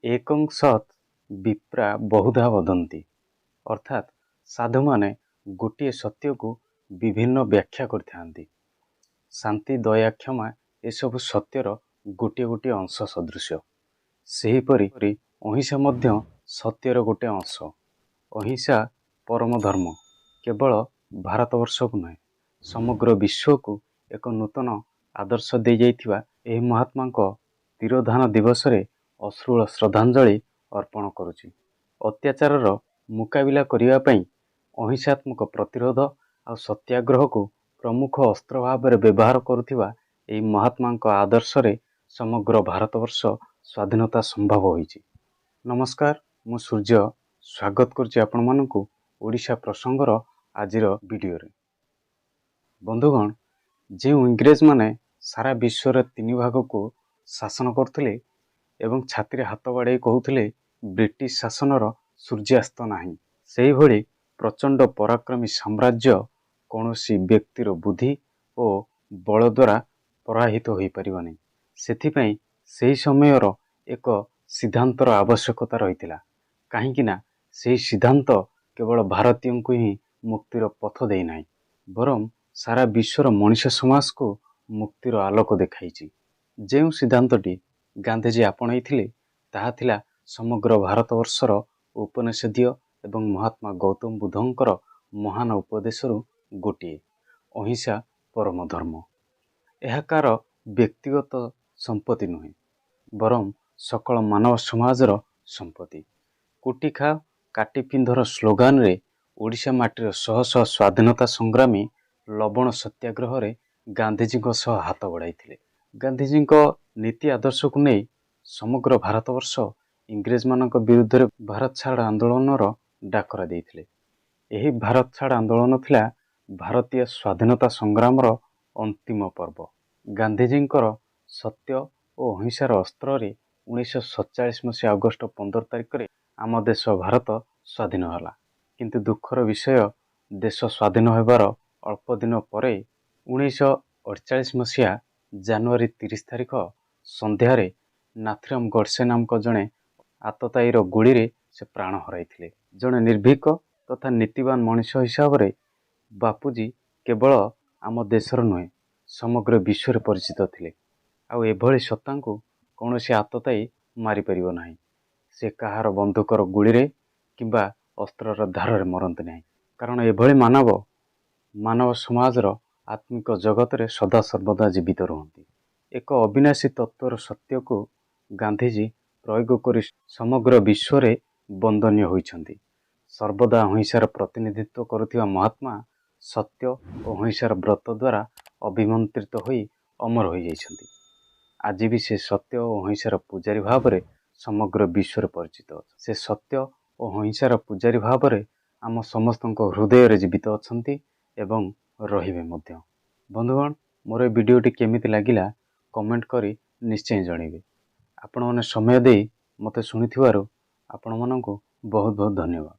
एकं सत् विप्रा बहुधा वदन्ति अर्थात साधु माने गोटे सत्य को विभिन्न व्याख्या करथांती। शांति दया क्षमा एसबु सत्यर गोटे गोटे अंश सदृश। सेहीपरि अहिंसा मध्य सत्यर गोटे अंश। अहिंसा परम धर्म केवल भारतवर्ष को नुहे समग्र विश्व को एक नूतन आदर्श दे जाइथिबा एही महात्मा तिरोधान दिवस रे अश्रुल श्रद्धांजलि अर्पण करुछि। अत्याचार मुकाबिला करिया पई अहिंसात्मक प्रतिरोध आ सत्याग्रह को प्रमुख अस्त्र भाव में व्यवहार करुथिबा एही महात्मा आदर्श रे समग्र भारतवर्ष स्वाधीनता संभव होइछि। नमस्कार, मु सूर्य स्वागत करछि आपण मानकु ओडिशा प्रसंगर आजिर वीडियो रे। बंधुगण, जो इंग्रेज माने सारा विश्व रे 3 भाग को शासन करथिले एवं छाती रे हाथ बाड़े कहूथिले ब्रिटिश शासनर सूर्यास्त नाही, सेही भली प्रचंड पराक्रमी साम्राज्य कौनसी व्यक्तिर बुद्धि और बल द्वारा पराहित हो पारिबनी। सेथिपई सेही समयर एक सिद्धांतर आवश्यकता रहितिला। काहींकिना सेही सिद्धांत केवल भारतीयों को ही मुक्तिर पथ देई नाही, बरं सारा विश्वर मनुष्य समाज को मुक्तिर आलोक देखाइछि। जो सिद्धांतटी गांधीजी आपणाइथिले ताहा थिला समग्र भारतवर्षर उपनिषदीय एवं महात्मा गौतम बुद्धंकर महान उपदेशरु गोटे, अहिंसा परम धर्म। एहाकार व्यक्तिगत संपत्ति नुहे, बरं सकल मानव समाजर संपत्ति। कोटी खा काटी पिंधर स्लोगान रे ओडिशा माटीर शह शह स्वाधीनता संग्रामी लवण सत्याग्रह रे गांधीजी सह हाथ बढ़ाइथिले। गांधीजी नीति आदर्श को नहीं समग्र भारतवर्ष इंग्रेज मानक विरुद्ध रे भारत छाड़ आंदोलन डाकरा देइथिले। एही भारत छाड़ आंदोलन थिला भारतीय स्वाधीनता संग्रामर अंतिम पर्व। गांधीजी सत्य और अहिंसार अस्त्र रे 1947 मसीहा अगस्ट 15 तारिख रे आम देश भारत स्वाधीन होला। किंतु दुखर विषय, देश स्वाधीन होबार अल्प दिन परे 1948 मसीहा जनवरी 30 तारिख संध्यारे नाथुराम गोडसे नामक जड़े आततायीर गुड़ी रे से प्राण हराइथिले। जड़े निर्भीक तथा नीतिवान मनुष्य हिसाब रे बापूजी केवल आम देशर नुहे समग्र विश्व परिचित थिले। आउ एभली सत्ता को कौनसी आततायी मारी परिबो नाही। से कहार बंदूकर गुड़ी रे किंबा अस्त्रर धार रे मरंती नाही, कारण एभली मानव समाजर आत्मिक जगत रे सदा सर्वदा जीवित रहंती। एक अविनाशी तत्वर सत्य को गांधीजी प्रयोग कर समग्र विश्व रे वंदनीय होइछंती। सर्वदा अहिंसार प्रतिनिधित्व करुथिबा महात्मा सत्य और अहिंसार व्रत द्वारा अभिमंत्रित होई अमर हो जाइछंती। आज भी से सत्य और अहिंसार पूजारी भाव में समग्र विश्व परिचित। से सत्य और अहिंसार पूजारी भाव में आम समस्त हृदय रे जीवित अछंती एवं रहिबे मध्य। बंधुगण, मोर वीडियोटी केमिति लागिला कमेंट करी निश्चय जणेबे। आपण माने समय देई मते सुनिथिबारु आपण मानकु बहुत बहुत धन्यवाद।